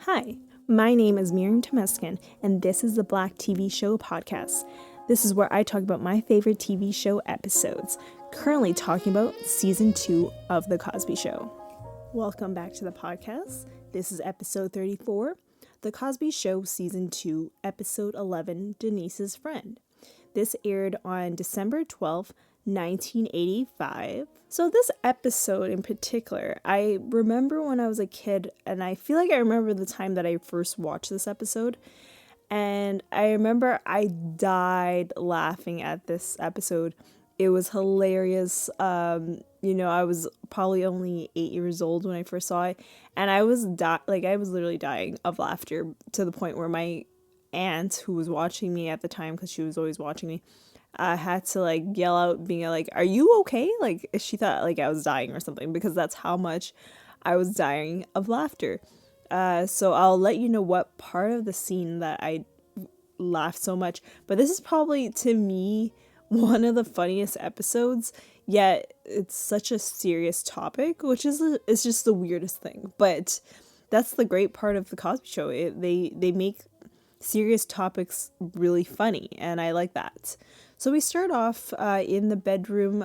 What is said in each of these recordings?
Hi, my name is Miriam, and this is the Black TV Show podcast. This is where I talk about my favorite TV show episodes, currently talking about season 2 of The Cosby Show. Welcome back to the podcast. This is episode 34, The Cosby Show season 2, episode 11, Denise's Friend. This aired on December 12th, 1985. So this episode in particular, I remember when I was a kid, and I feel like I remember the time that I first watched this episode, and I remember I died laughing at this episode. It was hilarious. I was probably only 8 years old when I first saw it, and I was literally dying of laughter to the point where my aunt, who was watching me at the time, because she was always watching me, had to yell out, being like, "Are you okay?" Like she thought I was dying or something, because that's how much I was dying of laughter. So I'll let you know what part of the scene that I laughed so much. But this is probably, to me, one of the funniest episodes. Yet it's such a serious topic, which is it's just the weirdest thing. But that's the great part of the Cosby Show. They make serious topics really funny, and I like that. So we start off in the bedroom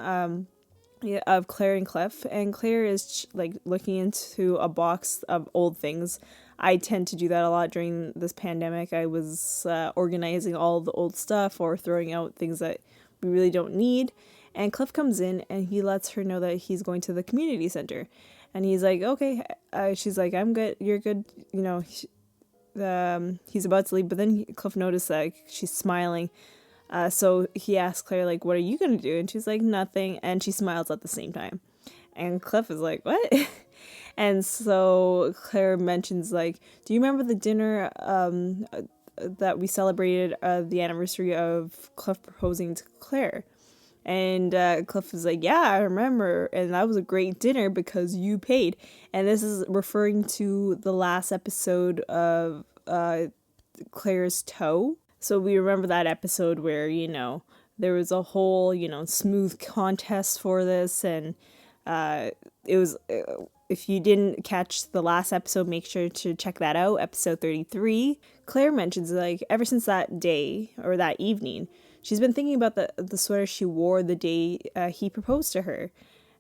of Claire and Cliff, and Claire is looking into a box of old things. I tend to do that a lot during this pandemic. I was organizing all the old stuff or throwing out things that we really don't need. And Cliff comes in and he lets her know that he's going to the community center. And he's like, okay. She's like, I'm good. You're good. He's about to leave, but then Cliff noticed that she's smiling. So he asks Claire, what are you going to do? And she's like, nothing. And she smiles at the same time. And Cliff is like, what? And so Claire mentions, do you remember the dinner that we celebrated the anniversary of Cliff proposing to Claire? And Cliff is like, yeah, I remember. And that was a great dinner because you paid. And this is referring to the last episode of Claire's toe. So we remember that episode where, there was a whole, smooth contest for this. And it was, if you didn't catch the last episode, make sure to check that out, episode 33. Claire mentions, ever since that day or that evening, she's been thinking about the sweater she wore the day he proposed to her.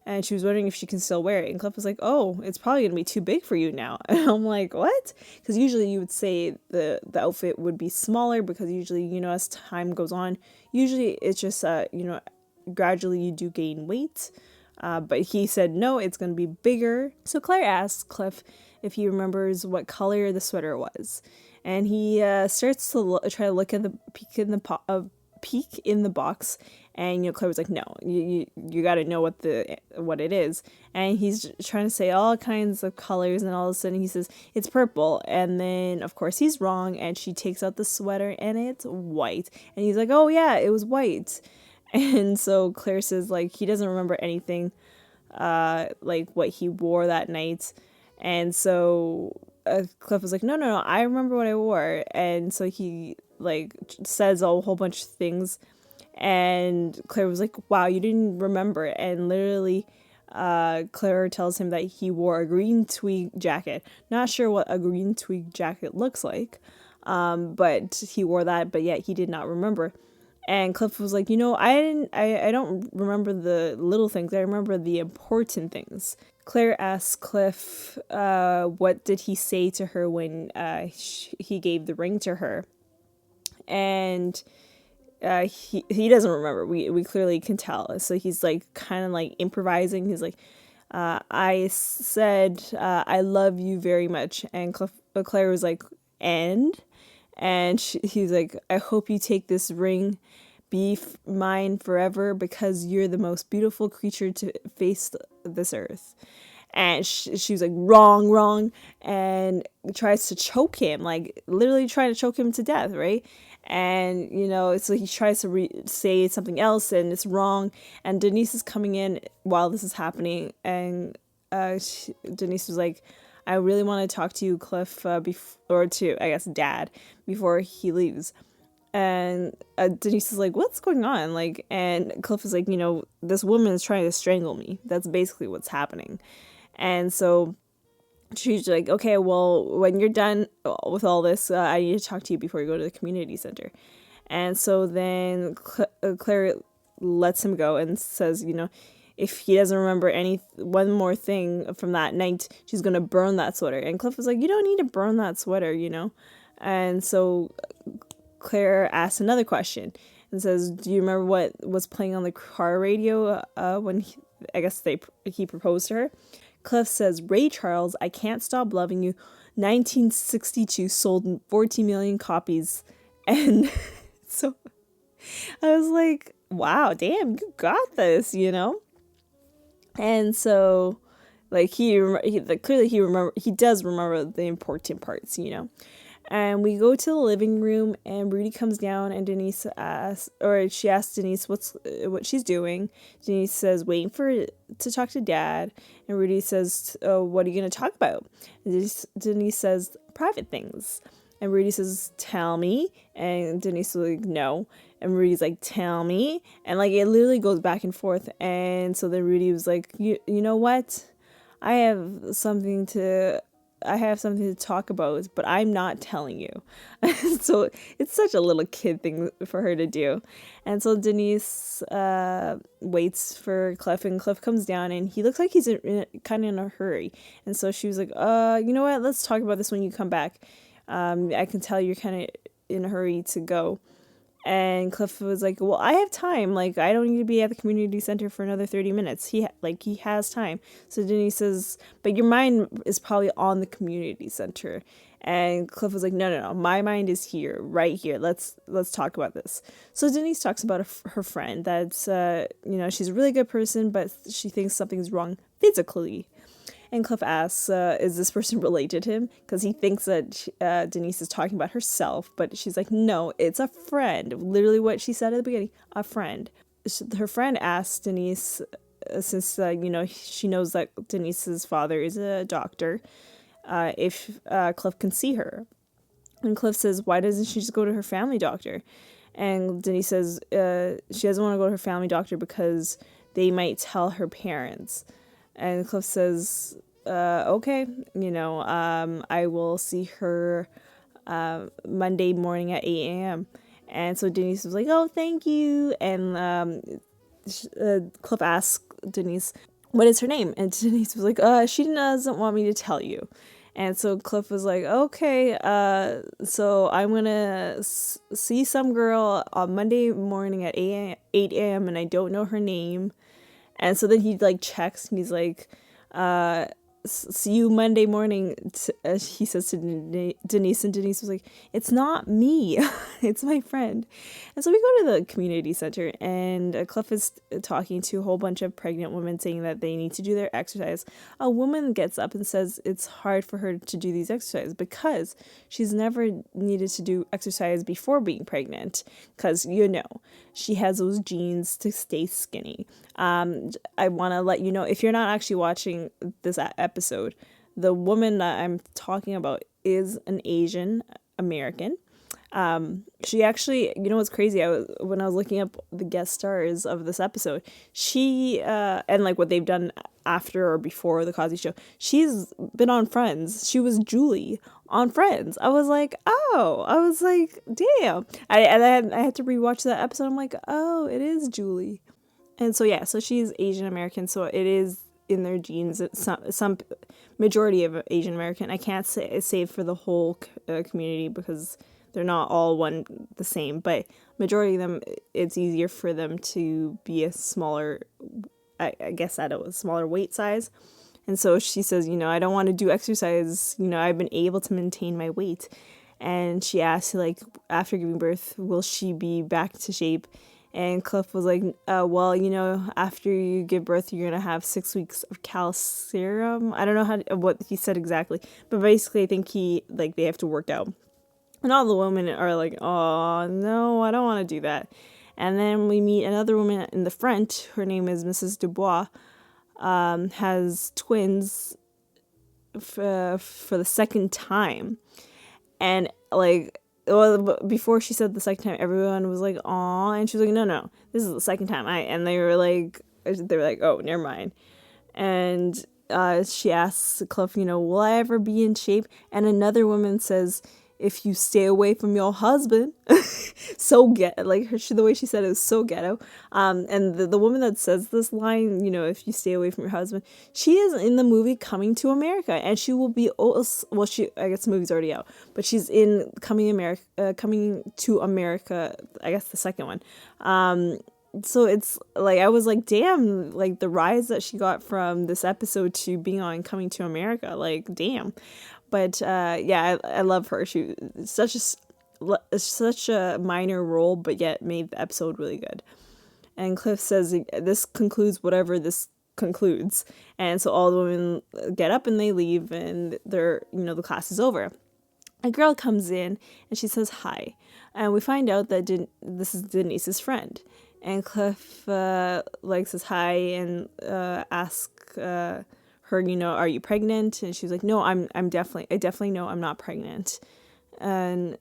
And she was wondering if she can still wear it. And Cliff was like, oh, it's probably going to be too big for you now. And I'm like, what? Because usually you would say the outfit would be smaller, because usually, as time goes on, usually it's just, gradually you do gain weight. But he said, no, it's going to be bigger. So Claire asks Cliff if he remembers what color the sweater was. And he starts to try to look at the peek in the box, and Claire was like, no, you got to know what it is. And he's trying to say all kinds of colors, and all of a sudden he says it's purple, and then of course he's wrong, and she takes out the sweater and it's white, and he's like, oh yeah, it was white. And so Claire says he doesn't remember anything what he wore that night. And so Cliff was like, no, I remember what I wore. And so he says a whole bunch of things, and Claire was like, wow, you didn't remember. And literally Claire tells him that he wore a green tweed jacket. Not sure what a green tweed jacket looks like, but he wore that, but yet he did not remember. And Cliff was like, I don't remember the little things, I remember the important things. Claire asks Cliff what did he say to her when he gave the ring to her. And he doesn't remember. We clearly can tell. So he's kind of improvising. He's like, I said I love you very much. And Claire was like, and he's like, I hope you take this ring, be mine forever, because you're the most beautiful creature to face this earth. And she was like, wrong, and tries to choke him, literally trying to choke him to death, right? And so he tries to say something else, and it's wrong. And Denise is coming in while this is happening, and Denise was like, I really want to talk to you, Cliff, or to, I guess, Dad, before he leaves. And Denise is like, what's going on? And Cliff is like, this woman is trying to strangle me. That's basically what's happening. And so she's like, okay, well, when you're done with all this, I need to talk to you before you go to the community center. And so then Claire lets him go and says, if he doesn't remember one more thing from that night, she's going to burn that sweater. And Cliff was like, you don't need to burn that sweater, And so Claire asks another question and says, do you remember what was playing on the car radio when he proposed to her? Cliff says, Ray Charles, I Can't Stop Loving You, 1962, sold 14 million copies. And so I was like, wow, damn, you got this, And so, like, he does remember the important parts, And we go to the living room, and Rudy comes down, and she asks Denise what she's doing. Denise says, waiting to talk to Dad. And Rudy says, oh, what are you going to talk about? And Denise says, private things. And Rudy says, tell me. And Denise is like, no. And Rudy's like, tell me. And like, it literally goes back and forth. And so then Rudy was like, you know what? I have something to talk about, but I'm not telling you. So it's such a little kid thing for her to do. And so Denise waits for Cliff, and Cliff comes down, and he looks like he's kind of in a hurry. And so she was like, you know what? Let's talk about this when you come back. I can tell you're kind of in a hurry to go. And Cliff was like, well, I have time. Like, I don't need to be at the community center for another 30 minutes. He has time. So Denise says, but your mind is probably on the community center. And Cliff was like, no. My mind is here, right here. Let's talk about this. So Denise talks about her friend that's, she's a really good person, but she thinks something's wrong physically. And Cliff asks, is this person related to him? Because he thinks that Denise is talking about herself. But she's like, no, it's a friend. Literally what she said at the beginning, a friend. Her friend asks Denise, since, she knows that Denise's father is a doctor, if Cliff can see her. And Cliff says, why doesn't she just go to her family doctor? And Denise says she doesn't want to go to her family doctor because they might tell her parents. And Cliff says, okay, I will see her Monday morning at 8 a.m. And so Denise was like, oh, thank you. And Cliff asked Denise, what is her name? And Denise was like, she doesn't want me to tell you. And so Cliff was like, okay, so I'm going to see some girl on Monday morning at 8 a.m. and I don't know her name. And so then he checks, and he's like, see you Monday morning, he says to Denise, and Denise was like, it's not me, it's my friend. And so we go to the community center, and Cliff is talking to a whole bunch of pregnant women saying that they need to do their exercise. A woman gets up and says it's hard for her to do these exercises because she's never needed to do exercise before being pregnant, because she has those genes to stay skinny. I want to let you know, if you're not actually watching this episode, the woman that I'm talking about is an Asian American. She actually, what's crazy? When I was looking up the guest stars of this episode, she and what they've done after or before the Cosby Show, she's been on Friends. She was Julie on Friends. I was like, damn. I had to rewatch that episode. I'm like, oh, it is Julie. And so so she's Asian American, so it is in their genes. Some majority of Asian American. I can't say for the whole community because they're not all the same, but majority of them, it's easier for them to be a smaller, I guess at a smaller weight size. And so she says, I don't want to do exercise. I've been able to maintain my weight. And she asked, after giving birth, will she be back to shape? And Cliff was like, well, after you give birth, you're going to have 6 weeks of calcium. I don't know what he said exactly, but basically I think they have to work out. And all the women are like, oh, no, I don't want to do that. And then we meet another woman in the front. Her name is Mrs. Dubois, has twins for the second time. And before she said the second time, everyone was like, aw, and she was like, no, this is the second time. And they were like, oh, never mind. And she asks Cliff, will I ever be in shape? And another woman says, if you stay away from your husband. So the way she said it was so ghetto. And the woman that says this line, if you stay away from your husband, she is in the movie Coming to America, and she will be I guess the movie's already out, but she's in Coming to America, I guess the second one. So it's like, I was like, damn, like the rise that she got from this episode to being on Coming to America, like damn. But yeah, I love her. She such a minor role, but yet made the episode really good. And Cliff says this concludes whatever this concludes, and so all the women get up and they leave, and the class is over. A girl comes in and she says hi, and we find out that this is Denise's friend. And Cliff says hi and asks her, are you pregnant? And she's like, no, I definitely know I'm not pregnant. And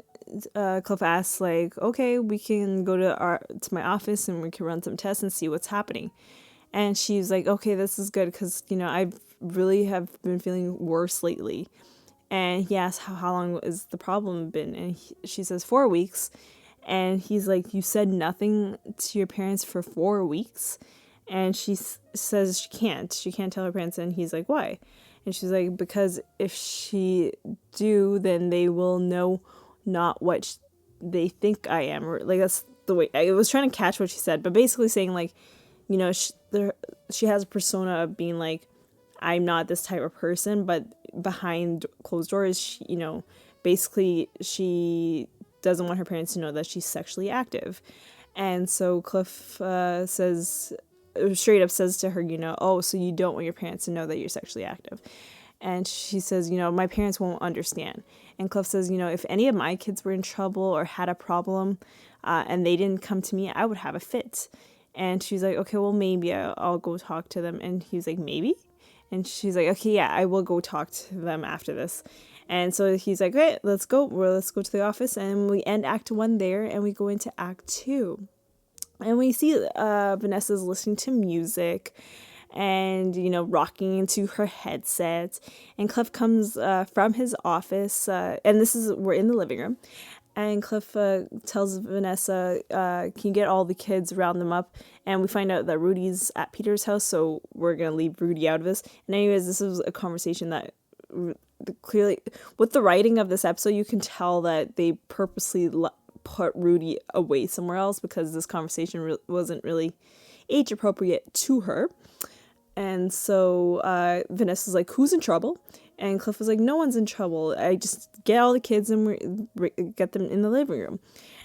Cliff asks, like, okay, we can go to my office and we can run some tests and see what's happening. And she's like, okay, this is good because I've really have been feeling worse lately. And he asks, how long has the problem been? And she says 4 weeks. And he's like, you said nothing to your parents for 4 weeks? And she says she can't tell her parents. And he's like, why? And she's like, because if she do, then they will know not what they think I am. Or like, that's the way I was trying to catch what she said, but basically saying like, she has a persona of being like, I'm not this type of person, but behind closed doors, basically she doesn't want her parents to know that she's sexually active. And so Cliff straight up says to her, oh, so you don't want your parents to know that you're sexually active. And she says, my parents won't understand. And Cliff says, if any of my kids were in trouble or had a problem and they didn't come to me, I would have a fit. And she's like, okay, well, maybe I'll go talk to them. And he's like, maybe? And she's like, okay, yeah, I will go talk to them after this. And so he's like, great, let's go. Let's go to the office. And we end Act 1 there, and we go into Act 2. And we see Vanessa's listening to music and, rocking into her headset. And Cliff comes from his office, and we're in the living room. And Cliff tells Vanessa, can you get all the kids, round them up? And we find out that Rudy's at Peter's house, so we're going to leave Rudy out of this. And anyways, this was a conversation that clearly, with the writing of this episode, you can tell that they purposely put Rudy away somewhere else because this conversation wasn't really age appropriate to her. And so Vanessa's like, who's in trouble? And Cliff was like, no one's in trouble. I just get all the kids and get them in the living room.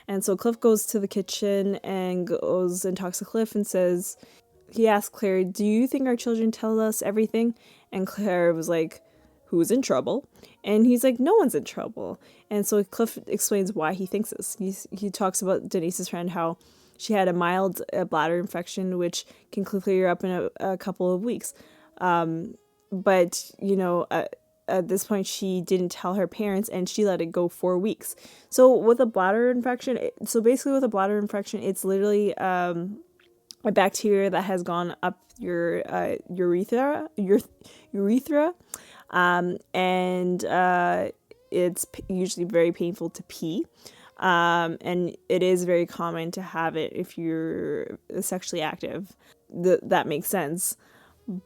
And so Cliff goes to the kitchen and goes and talks to Cliff and says, he asked Claire, do you think our children tell us everything? And Claire was like, who's in trouble? And he's like, no one's in trouble. And so Cliff explains why he thinks this. He talks about Denise's friend, how she had a mild bladder infection, which can clear up in a couple of weeks. But, at this point, she didn't tell her parents, and she let it go 4 weeks. So with a bladder infection, it's literally a bacteria that has gone up your urethra, and it's usually very painful to pee. And it is very common to have it if you're sexually active. That makes sense.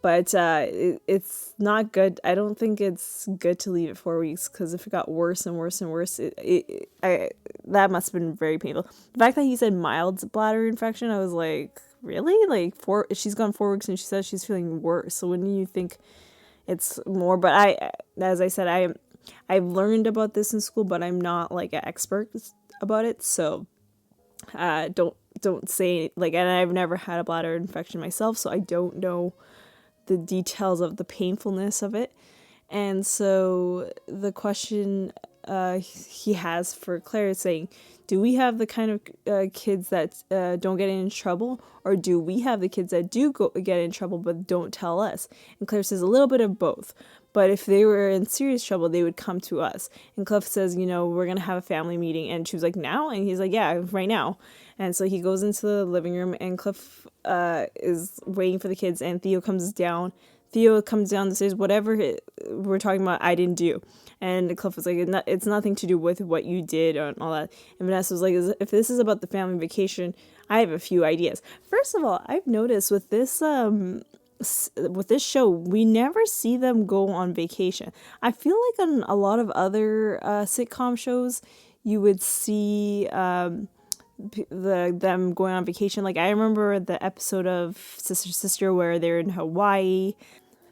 But it's not good. I don't think it's good to leave it 4 weeks, because if it got worse and worse and worse, that must have been very painful. The fact that he said mild bladder infection, I was like, really? Like she's gone 4 weeks and she says she's feeling worse. So wouldn't you think it's more? But as I said, I've learned about this in school, but I'm not like an expert about it. So don't say like, and I've never had a bladder infection myself, so I don't know the details of the painfulness of it. And so the question he has for Claire is saying, do we have the kind of kids that don't get in trouble, or do we have the kids that do get in trouble but don't tell us? And Claire says a little bit of both. But if they were in serious trouble, they would come to us. And Cliff says, we're going to have a family meeting. And she was like, now? And he's like, yeah, right now. And so he goes into the living room, and Cliff is waiting for the kids. And Theo comes down Theo comes down and says, whatever we're talking about, I didn't do. And Cliff was like, it's nothing to do with what you did and all that. And Vanessa was like, if this is about the family vacation, I have a few ideas. First of all, I've noticed with this show, we never see them go on vacation. I feel like on a lot of other sitcom shows, you would see them going on vacation. Like I remember the episode of Sister where they're in Hawaii.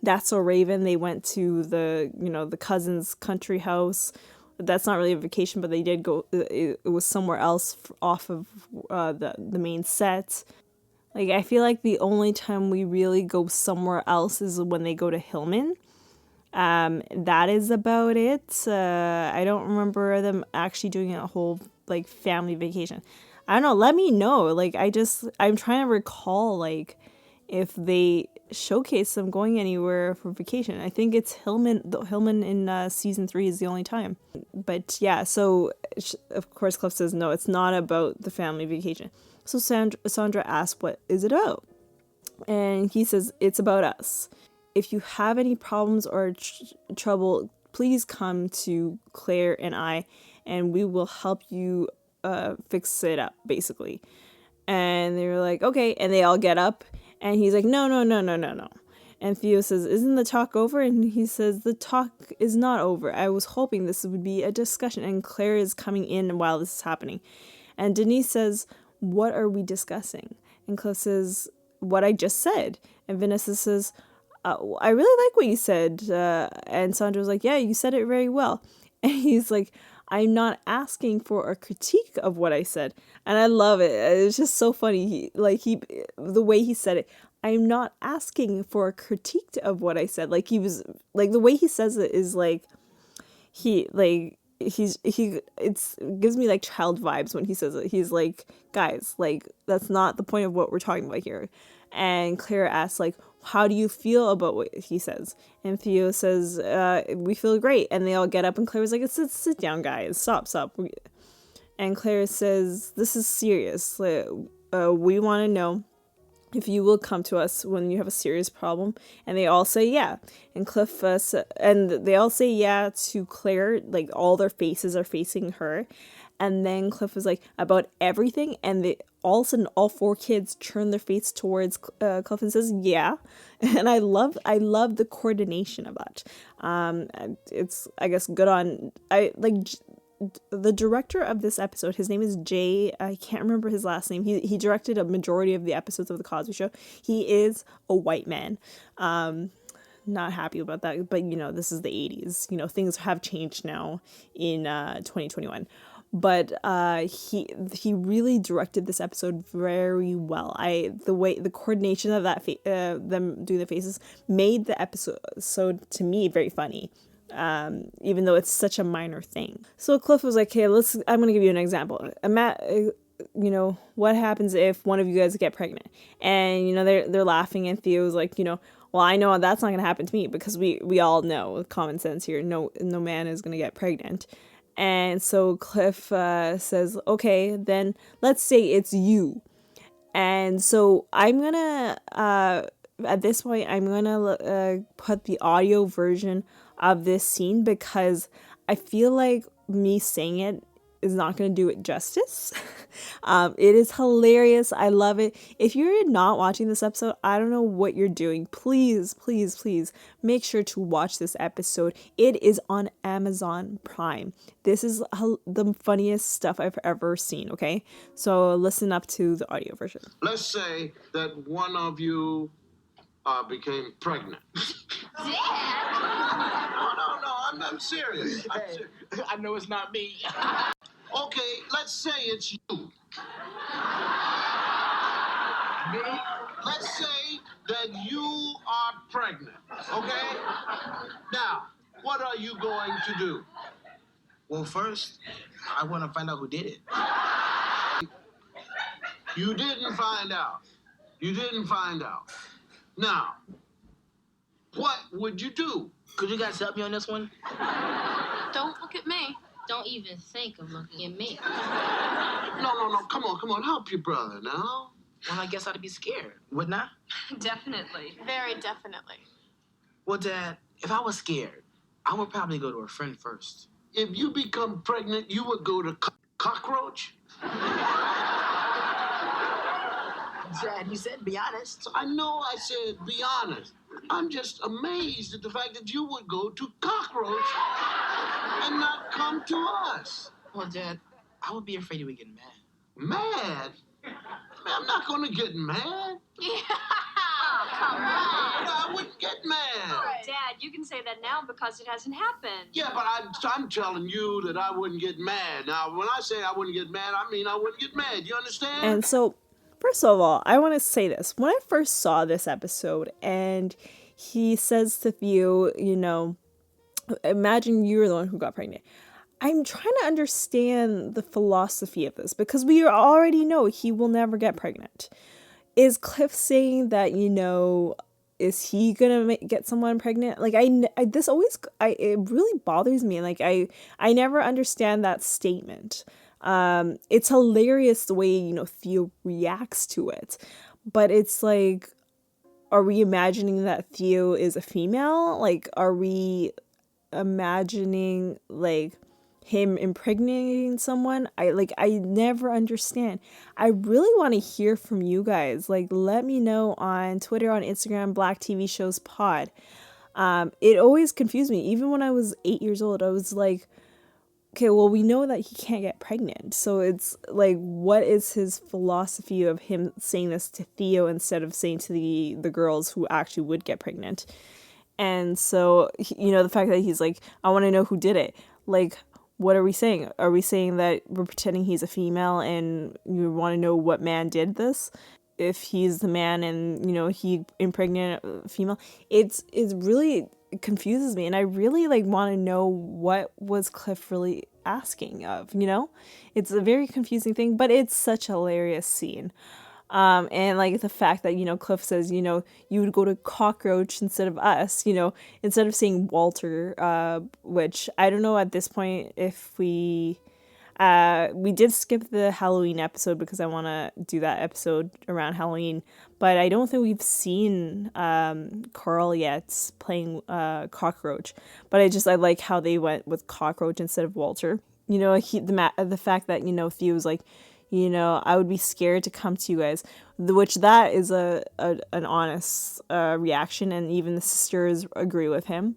That's So Raven. They went to the cousin's country house. That's not really a vacation, but they did go. It was somewhere else off of the main set. Like I feel like the only time we really go somewhere else is when they go to Hillman. That is about it. I don't remember them actually doing a whole like family vacation. I don't know. Let me know. Like I'm trying to recall like if they showcase them going anywhere for vacation. I think it's Hillman. Hillman in season 3 is the only time. But yeah, so of course Cliff says no, it's not about the family vacation. So Sandra asks, what is it about? And he says, it's about us. If you have any problems or trouble, please come to Claire and I, and we will help you fix it up, basically. And they were like, okay. And they all get up. And he's like, no. And Theo says, isn't the talk over? And he says, the talk is not over. I was hoping this would be a discussion. And Claire is coming in while this is happening. And Denise says, what are we discussing? And Cliff says, what I just said. And Vanessa says, I really like what you said. And Sandra was like, yeah, you said it very well. And he's like, I'm not asking for a critique of what I said. And I love it. It's just so funny. The way he said it. I'm not asking for a critique of what I said. Like he was like the way he says it is like it gives me like child vibes when he says it. He's like, guys, like that's not the point of what we're talking about here. And Claire asks like, how do you feel about what he says? And Theo says, we feel great. And they all get up and Claire's like, sit down, guys. Stop. And Claire says, this is serious. We want to know if you will come to us when you have a serious problem. And they all say yeah. And Cliff and they all say yeah to Claire. Like all their faces are facing her. And then Cliff was like, about everything. And all of a sudden, all 4 kids turn their face towards Cliff and says, yeah. And I love the coordination of that. It's, I guess, good on, the director of this episode, his name is Jay. I can't remember his last name. He directed a majority of the episodes of The Cosby Show. He is a white man. Not happy about that. But, this is the 80s. Things have changed now in 2021. But he really directed this episode very well. The coordination of that them doing the faces made the episode to me very funny, even though it's such a minor thing. So Cliff was like, "Okay, I'm gonna give you an example. What happens if one of you guys get pregnant?" And they're laughing, and Theo's like, well, I know that's not gonna happen to me because we all know with common sense here, no man is gonna get pregnant. And so Cliff says, okay, then let's say it's you. And so I'm going to, at this point, I'm going to put the audio version of this scene because I feel like me saying it is not going to do it justice. It is hilarious. I love it. If you're not watching this episode, I don't know what you're doing. Please make sure to watch this episode. It is on Amazon Prime. This is the funniest stuff I've ever seen, okay? So listen up to the audio version. Let's say that one of you became pregnant. No, I'm serious. I know it's not me. Okay, let's say it's you. Me? Let's say that you are pregnant, okay? Now, what are you going to do? Well, first, I want to find out who did it. You didn't find out. Now, what would you do? Could you guys help me on this one? Don't look at me. Don't even think of looking at me. No. Come on. Help your brother now. Well, I guess I'd be scared, wouldn't I? Definitely. Very definitely. Well, Dad, if I was scared, I would probably go to a friend first. If you become pregnant, you would go to cockroach? Dad, you said be honest. I know I said be honest. I'm just amazed at the fact that you would go to cockroach and not come to us. Well, Dad, I would be afraid you would get mad. Mad? Man, I'm not going to get mad. Yeah, come on. I wouldn't get mad. Dad, you can say that now because it hasn't happened. Yeah, but I'm telling you that I wouldn't get mad. Now, when I say I wouldn't get mad, I mean I wouldn't get mad. You understand? And so, first of all, I want to say this. When I first saw this episode and he says to Theo, imagine you're the one who got pregnant. I'm trying to understand the philosophy of this because we already know he will never get pregnant. Is Cliff saying that, is he gonna get someone pregnant? Like, it really bothers me. Like, I never understand that statement. It's hilarious the way, Theo reacts to it. But it's like, are we imagining that Theo is a female? Like, are we imagining, like, him impregnating someone? I never understand. I really want to hear from you guys. Like, let me know on Twitter, on Instagram, Black TV Shows Pod. It always confused me. Even when I was 8 years old, I was like, okay, well, we know that he can't get pregnant. So it's like, what is his philosophy of him saying this to Theo instead of saying to the girls who actually would get pregnant? And so, the fact that he's like, I want to know who did it. Like, what are we saying? Are we saying that we're pretending he's a female and you want to know what man did this? If he's the man and, he impregnated a female, it really confuses me. And I really want to know what was Cliff really asking of, It's a very confusing thing, but it's such a hilarious scene. And the fact that, Cliff says, you would go to cockroach instead of us, instead of saying Walter, which I don't know at this point if we did skip the Halloween episode because I want to do that episode around Halloween, but I don't think we've seen, Carl yet playing, cockroach, but I like how they went with cockroach instead of Walter. The fact that, Theo's like, I would be scared to come to you guys, which that is an honest reaction, and even the sisters agree with him,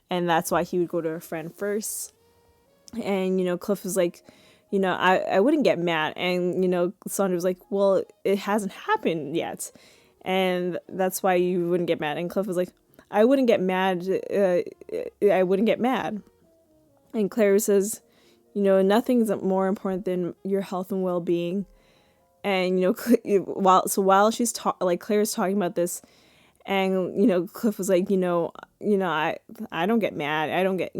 and that's why he would go to a friend first. And Cliff was like, I wouldn't get mad, and Sandra was like, well, it hasn't happened yet, and that's why you wouldn't get mad. And Cliff was like, I wouldn't get mad. I wouldn't get mad. And Claire says, nothing's more important than your health and well-being. And, while she's Claire's talking about this, and, Cliff was like, I don't get mad. I don't get,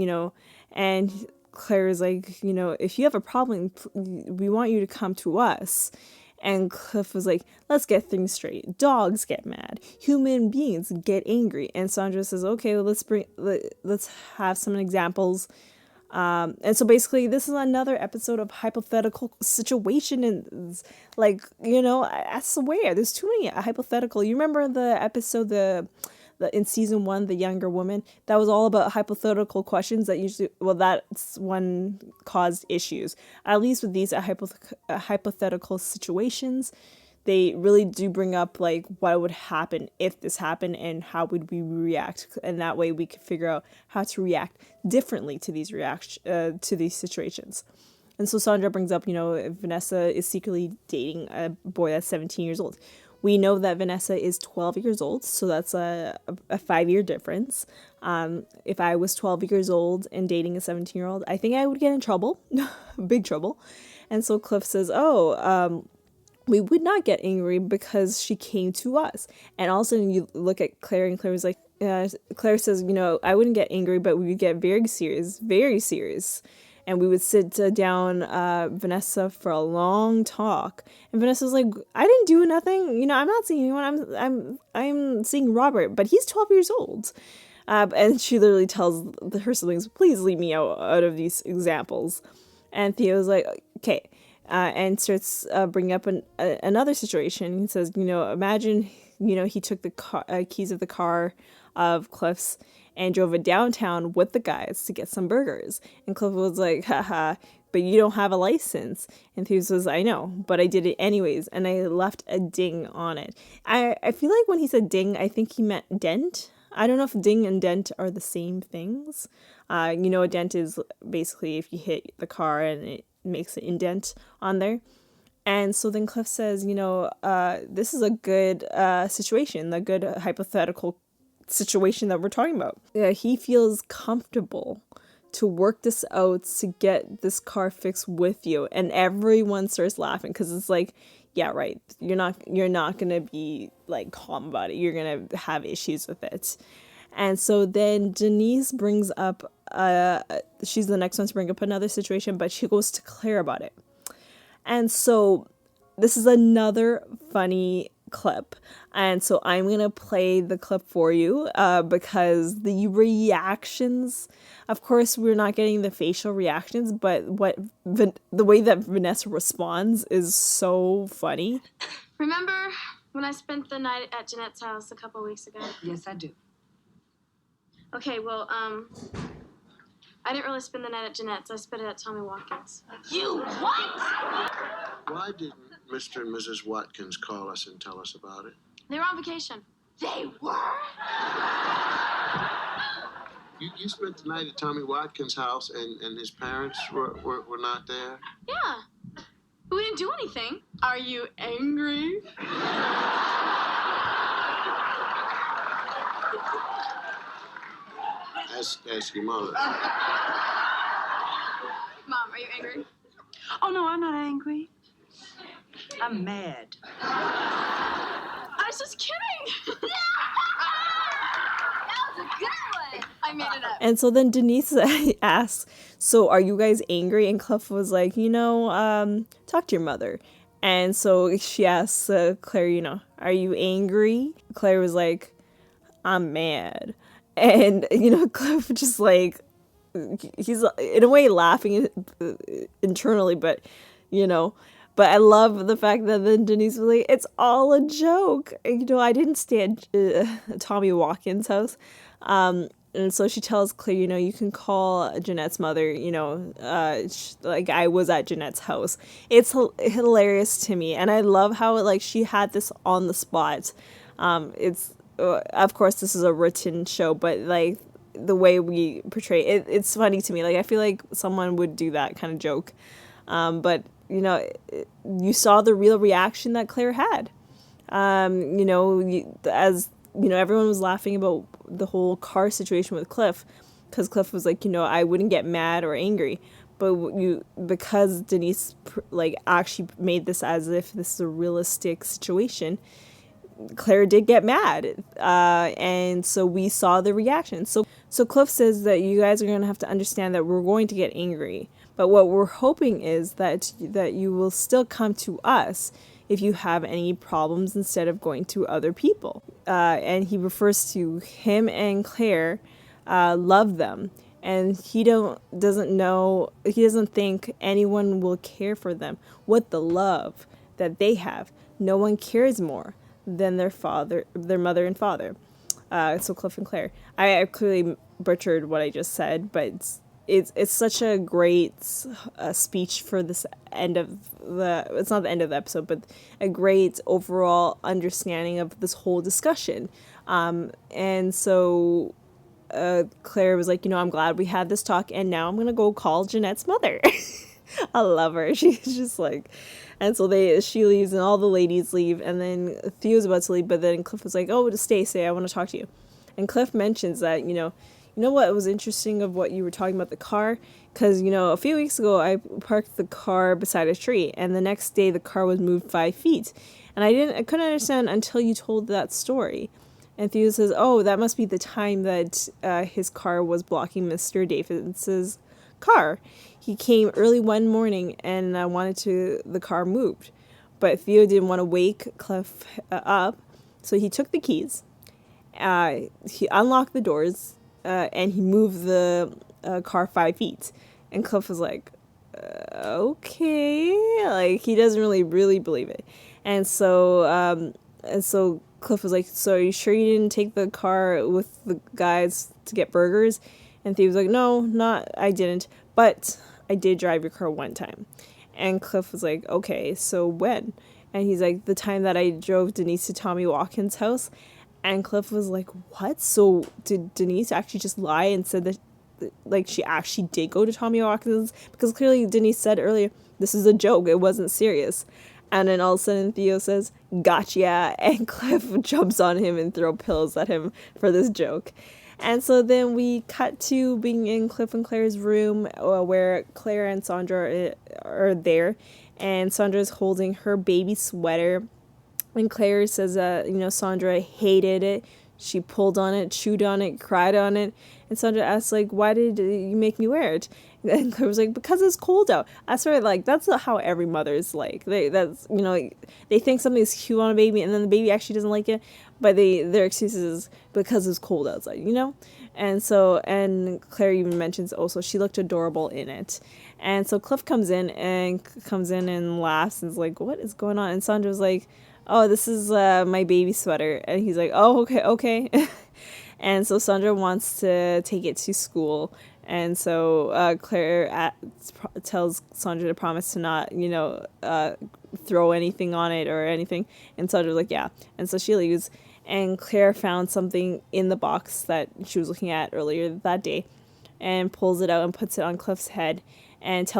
and Claire's like, if you have a problem, we want you to come to us. And Cliff was like, let's get things straight. Dogs get mad. Human beings get angry. And Sandra says, okay, well, let's have some examples. And so basically this is another episode of hypothetical situation, and I swear there's too many hypothetical. You remember the episode, the in season 1, the younger woman, that was all about hypothetical questions that's one caused issues. At least with these hypothetical situations, they really do bring up what would happen if this happened and how would we react, and that way we could figure out how to react differently to these situations. And so Sandra brings up, Vanessa is secretly dating a boy that's 17 years old. We know that Vanessa is 12 years old, so that's a 5-year difference. If I was 12 years old and dating a 17-year-old, I think I would get in trouble, big trouble. And so Cliff says, we would not get angry because she came to us. And all of a sudden you look at Claire, and Claire was like, Claire says, I wouldn't get angry, but we would get very serious. And we would sit down Vanessa for a long talk. And Vanessa was like, I didn't do nothing. I'm not seeing anyone. I'm seeing Robert, but he's 12 years old. And she literally tells her siblings, please leave me out of these examples. And Theo's like, okay. And starts bringing up another situation. He says, imagine, he took the keys of the car of Cliff's and drove it downtown with the guys to get some burgers. And Cliff was like, haha, but you don't have a license. And Theo says, I know, but I did it anyways. And I left a ding on it. I feel like when he said ding, I think he meant dent. I don't know if ding and dent are the same things. A dent is basically if you hit the car and it makes an indent on there. And so then Cliff says, this is a good situation, a good hypothetical situation that we're talking about. Yeah, he feels comfortable to work this out to get this car fixed with you, and everyone starts laughing because it's like, yeah, right, you're not gonna be like calm about it, you're gonna have issues with it. And so then Denise brings up she's the next one to bring up another situation, but she goes to Claire about it. And so this is another funny clip, and so I'm gonna play the clip for you because the reactions, of course we're not getting the facial reactions, but the way that Vanessa responds is so funny. Remember when I spent the night at Jeanette's house a couple weeks ago? Yes, I do. Okay, well, I didn't really spend the night at Jeanette's. I spent it at Tommy Watkins. You what? Why didn't Mr. and Mrs. Watkins call us and tell us about it? They were on vacation. They were? You spent the night at Tommy Watkins' house and his parents were not there? Yeah. But we didn't do anything. Are you angry? Ask your mother. Mom, are you angry? Oh, no, I'm not angry. I'm mad. I was just kidding. That was a good one. I made it up. And so then Denise asks, so are you guys angry? And Cliff was like, talk to your mother. And so she asks Claire, are you angry? Claire was like, I'm mad. And, Cliff just like, he's in a way laughing internally, but I love the fact that then Denise was like, it's all a joke. I didn't stay at Tommy Watkins' house. And so she tells Claire, you can call Jeanette's mother, like I was at Jeanette's house. It's hilarious to me. And I love how she had this on the spot. It's, of course, this is a written show, but the way we portray it, it's funny to me. I feel like someone would do that kind of joke. But, you saw the real reaction that Claire had. Everyone was laughing about the whole car situation with Cliff, because Cliff was like, I wouldn't get mad or angry. But because Denise actually made this as if this is a realistic situation, Claire did get mad, and so we saw the reaction. So Cliff says that you guys are going to have to understand that we're going to get angry, but what we're hoping is that you will still come to us if you have any problems instead of going to other people. And he refers to him and Claire love them, and he doesn't think anyone will care for them with the love that they have. No one cares more than their mother and father. So Cliff and Claire. I clearly butchered what I just said, but it's such a great speech for this end of it's not the end of the episode, but a great overall understanding of this whole discussion. And so Claire was like, I'm glad we had this talk, and now I'm gonna go call Jeanette's mother. I love her. She's just like, and so she leaves, and all the ladies leave, and then Theo's about to leave, but then Cliff was like, oh, just stay, I want to talk to you. And Cliff mentions that, what was interesting of what you were talking about the car, because, a few weeks ago I parked the car beside a tree, and the next day the car was moved 5 feet, and I couldn't understand until you told that story. And Theo says, oh, that must be the time that his car was blocking Mr. Davis's car. He came early one morning and wanted the car moved, but Theo didn't want to wake Cliff up, so he took the keys, he unlocked the doors, and he moved the car 5 feet. And Cliff was like, okay, he doesn't really believe it. And so Cliff was like, so are you sure you didn't take the car with the guys to get burgers? And Theo was like, no, I didn't, but I did drive your car one time. And Cliff was like, okay, so when? And he's like, the time that I drove Denise to Tommy Watkins' house. And Cliff was like, what? So did Denise actually just lie and said that, like, she actually did go to Tommy Watkins? Because clearly Denise said earlier, this is a joke, it wasn't serious. And then all of a sudden Theo says, gotcha, and Cliff jumps on him and throw pillows at him for this joke. And so then we cut to being in Cliff and Claire's room, where Claire and Sandra are there, and Sandra's holding her baby sweater, and Claire says Sandra hated it. She pulled on it, chewed on it, cried on it, and Sandra asks, like, why did you make me wear it? And Claire was like, because it's cold out. I swear, like, that's how every mother's like. They think something's cute on a baby, and then the baby actually doesn't like it, but their excuse is because it's cold outside, And Claire even mentions also she looked adorable in it. And so Cliff comes in and laughs and is like, what is going on? And Sandra's like, oh, this is my baby sweater. And he's like, oh, okay. And so Sandra wants to take it to school. And so Claire tells Sandra to promise to not, throw anything on it or anything. And Sandra's like, yeah. And so she leaves. And Claire found something in the box that she was looking at earlier that day and pulls it out and puts it on Cliff's head and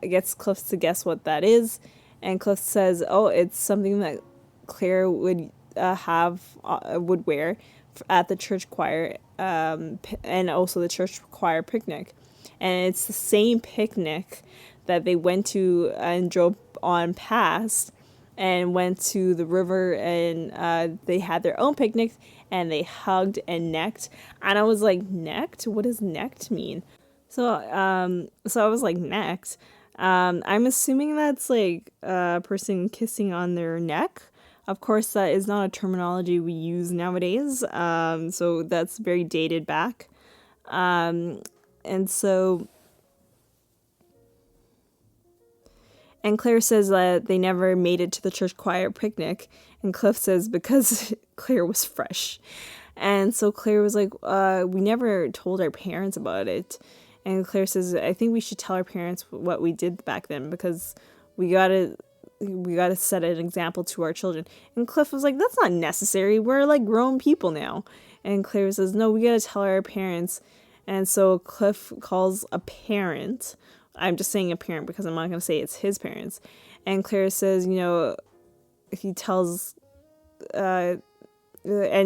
gets Cliff to guess what that is. And Cliff says, oh, it's something that Claire would would wear at the church choir and also the church choir picnic. And it's the same picnic that they went to and drove on past and went to the river, and they had their own picnic and they hugged and necked. And I was like, necked? What does necked mean? So I was like, necked. I'm assuming that's like a person kissing on their neck. Of course, that is not a terminology we use nowadays. So that's very dated back. And Claire says that they never made it to the church choir picnic. And Cliff says because Claire was fresh. And so Claire was like, we never told our parents about it. And Claire says, I think we should tell our parents what we did back then because we gotta set an example to our children. And Cliff was like, that's not necessary. We're like grown people now. And Claire says, no, we gotta tell our parents. And so Cliff calls a parent. I'm just saying a parent because I'm not gonna say it's his parents. And Claire says, he tells, and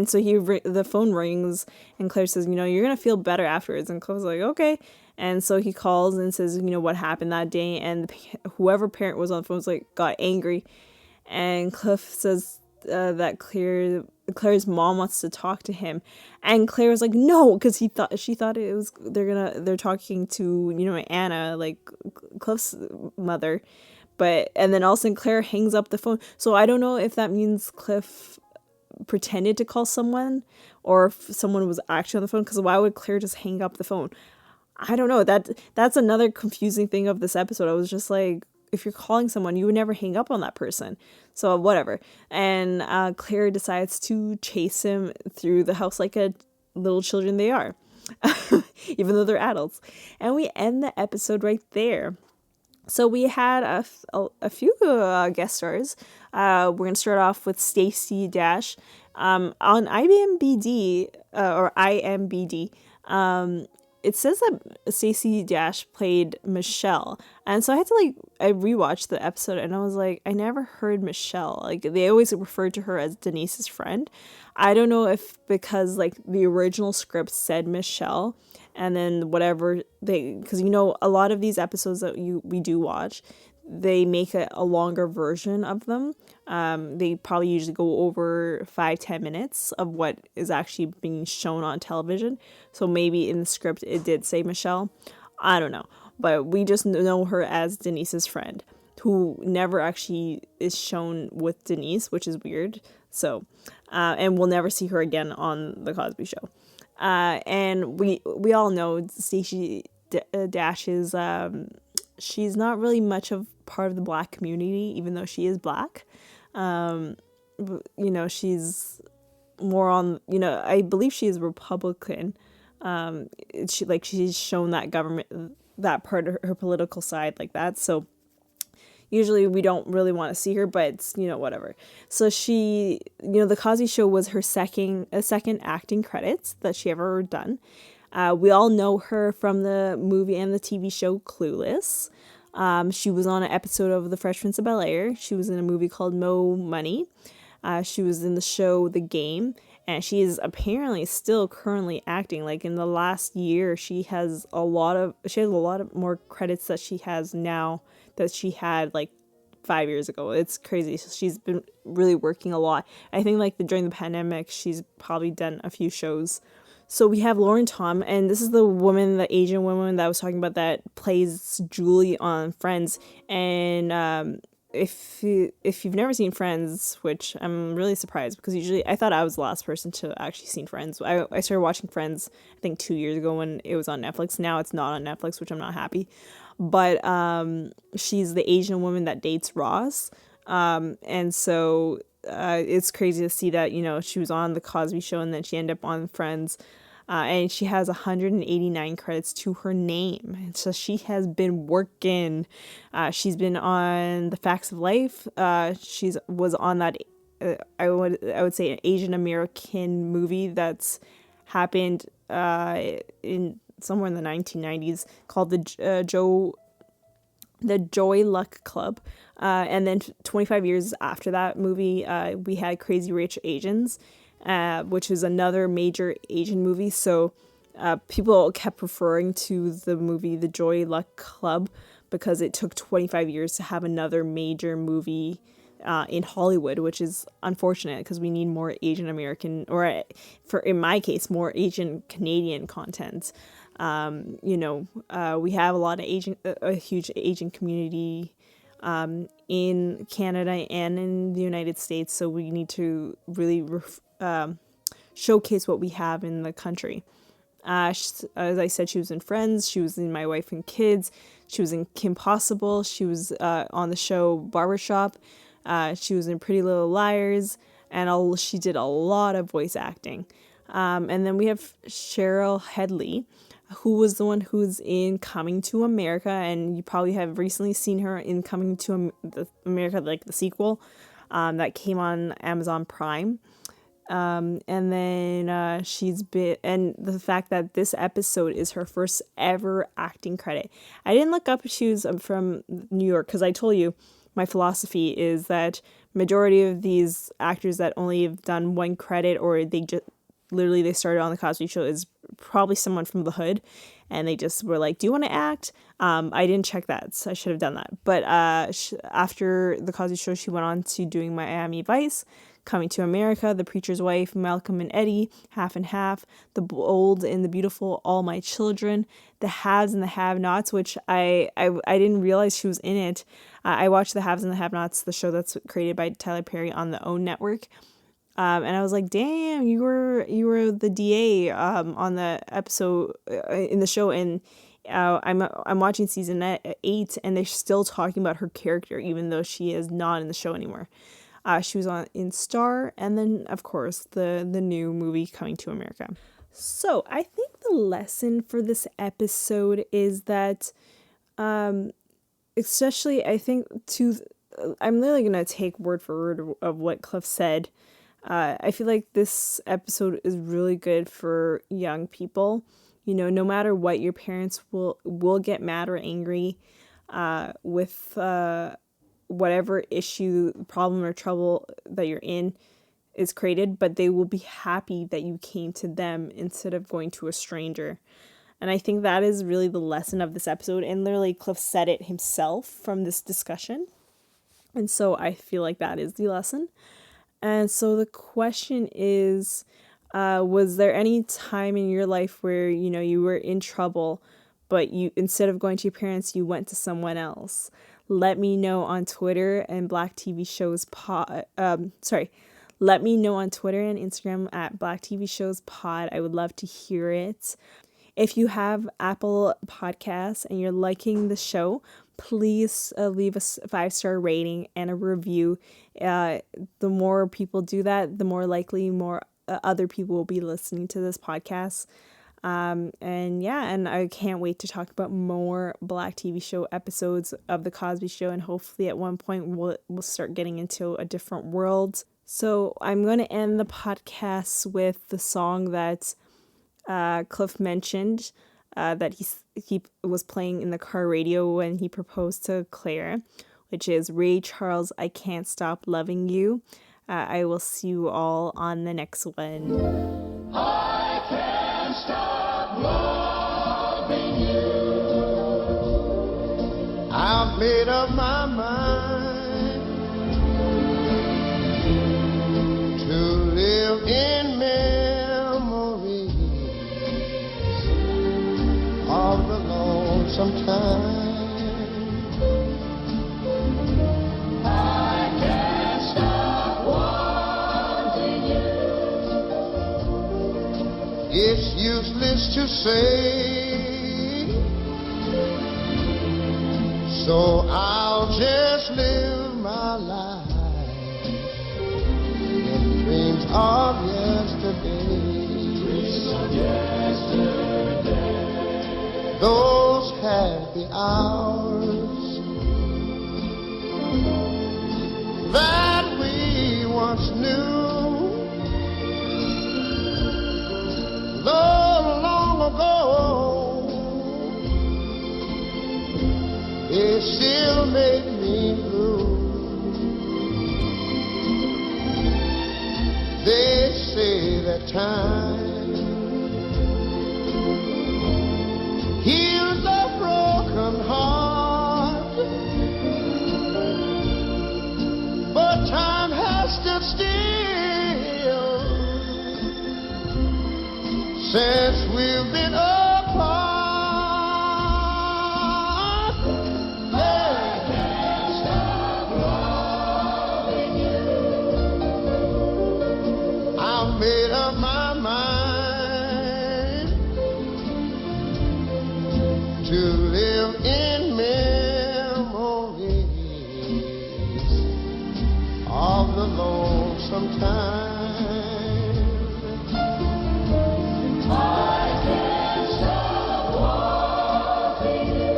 so the phone rings and Claire says, you're gonna feel better afterwards. And Cliff's like, okay. And so he calls and says, what happened that day. And whoever parent was on the phone was like, got angry. And Cliff says that Claire's mom wants to talk to him. And Claire was like, no, because she thought it was, they're talking to, Anna, like Cliff's mother. And then all of a sudden Claire hangs up the phone. So I don't know if that means Cliff pretended to call someone or if someone was actually on the phone, because why would Claire just hang up the phone? I don't know. That's another confusing thing of this episode. I was just like, if you're calling someone, you would never hang up on that person. So whatever. And Claire decides to chase him through the house like a little children they are, even though they're adults. And we end the episode right there. So we had a few guest stars. We're going to start off with Stacey Dash. On IMBD, it says that Stacey Dash played Michelle. And so I had to I rewatched the episode and I was like, I never heard Michelle. Like they always referred to her as Denise's friend. I don't know if because the original script said Michelle and then whatever because a lot of these episodes that we do watch, they make a longer version of them. They probably usually go over 5-10 minutes of what is actually being shown on television. So maybe in the script it did say Michelle. I don't know. But we just know her as Denise's friend, who never actually is shown with Denise, which is weird. So, and we'll never see her again on the Cosby Show. And we all know Stacey Dash is, she's not really much of part of the Black community, even though she is Black. she's more on, I believe she is Republican. She's shown that government, that part of her political side like that. So usually we don't really want to see her, but it's, whatever. So she, the Cosby Show was her second acting credits that she ever done. We all know her from the movie and the TV show Clueless. She was on an episode of The Fresh Prince of Bel-Air. She was in a movie called Mo Money. She was in the show The Game, and she is apparently still currently acting. Like in the last year, she has a lot of more credits that she has now that she had like 5 years ago. It's crazy. So she's been really working a lot. I think like during the pandemic, she's probably done a few shows. So we have Lauren Tom, and this is the Asian woman that I was talking about that plays Julie on Friends. And if you've never seen Friends, which I'm really surprised because usually I thought I was the last person to actually seen Friends. I started watching Friends I think 2 years ago when it was on Netflix. Now it's not on Netflix, which I'm not happy. But she's the Asian woman that dates Ross, and so it's crazy to see that she was on the Cosby Show and then she ended up on Friends. And she has 189 credits to her name. And so she has been working. She's been on The Facts of Life. Was on that, I would say, an Asian American movie that's happened in somewhere in the 1990s called the Joy Luck Club. And then 25 years after that movie, we had Crazy Rich Asians, which is another major Asian movie. So people kept referring to the movie The Joy Luck Club because it took 25 years to have another major movie in Hollywood, which is unfortunate because we need more Asian American, or in my case, more Asian Canadian content. We have a huge Asian community in Canada and in the United States, so we need to really showcase what we have in the country. As I said, she was in Friends, she was in My Wife and Kids, she was in Kim Possible, she was on the show Barbershop, she was in Pretty Little Liars, and she did a lot of voice acting. And then we have Cheryl Headley, who was the one who's in Coming to America, and you probably have recently seen her in Coming to America, like the sequel, that came on Amazon Prime. And then she's been, and the fact that this episode is her first ever acting credit. I didn't look up if she was from New York, because I told you my philosophy is that majority of these actors that only have done one credit, or they just literally they started on the Cosby Show, is probably someone from the hood, and they just were like, do you want to act? I didn't check that, so I should have done that. But after the Cosby Show, she went on to doing Miami Vice, Coming to America, The Preacher's Wife, Malcolm and Eddie, Half and Half, The Bold and the Beautiful, All My Children, The Haves and the Have-Nots, which I didn't realize she was in it. I watched The Haves and the Have-Nots, the show that's created by Tyler Perry on the OWN network. And I was like, damn, you were the DA on the episode in the show, and I'm watching season 8, and they're still talking about her character, even though she is not in the show anymore. She was in Star, and then of course the new movie Coming to America. So I think the lesson for this episode is that, especially I think I'm literally gonna take word for word of what Cliff said. I feel like this episode is really good for young people. No matter what, your parents will get mad or angry with whatever issue, problem, or trouble that you're in is created, but they will be happy that you came to them instead of going to a stranger. And I think that is really the lesson of this episode. And literally, Cliff said it himself from this discussion. And so I feel like that is the lesson. And so the question is, was there any time in your life where, you were in trouble, but you, instead of going to your parents, you went to someone else? Let me know on Twitter and Black TV Shows Pod. Let me know on Twitter and Instagram at Black TV Shows Pod. I would love to hear it. If you have Apple Podcasts and you're liking the show, please leave us a 5-star rating and a review. The more people do that, the more likely more other people will be listening to this podcast. And I can't wait to talk about more Black TV show episodes of The Cosby Show, and hopefully at one point we'll start getting into a different world. So I'm going to end the podcast with the song that Cliff mentioned, that he was playing in the car radio when he proposed to Claire, which is Ray Charles' I Can't Stop Loving You. I will see you all on the next one. I can't stop loving you. I've made up my mind to live in memories of the lonesome time. I can't stop wanting you. It's useless to say, so I'll just live my life in dreams of yesterday. Dreams of yesterday. Those happy hours that we once knew. Long ago, it still make me blue. They say that time heals a broken heart, but time has stood still since we've been apart. I can't stop loving you. I've made up my mind to live in memories of the lonesome time. I can't stop wanting you.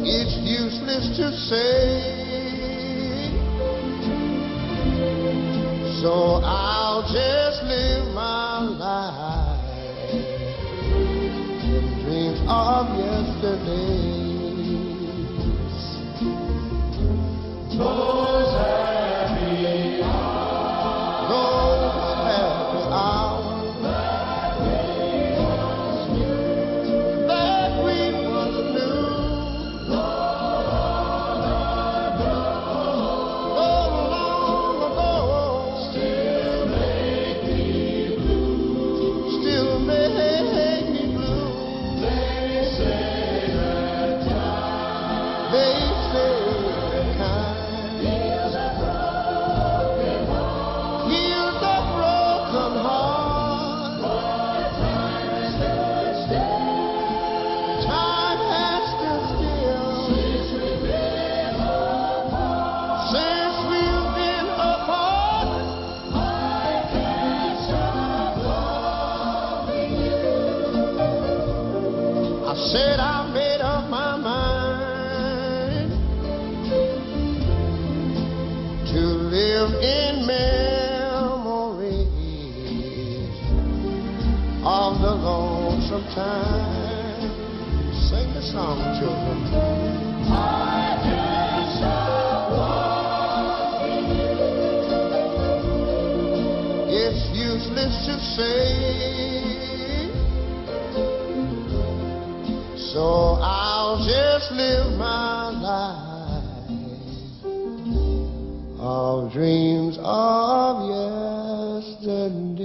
It's useless to say, so I'll just live my life in dreams of yesterdays. Those happy hours. Those happy hours that we once knew. Long ago, still make me blue. Still make me blue. They say that time heals a broken heart. Heals a broken heart. But time has stood still. Time has stood still since we've been apart. Since we've been apart. I can't stop loving you. I said I made up my mind to live in memories of the lonesome time. Sing the song, children. I can't stop wanting you. It's useless to say, so I'll just live my life of dreams of yesterday.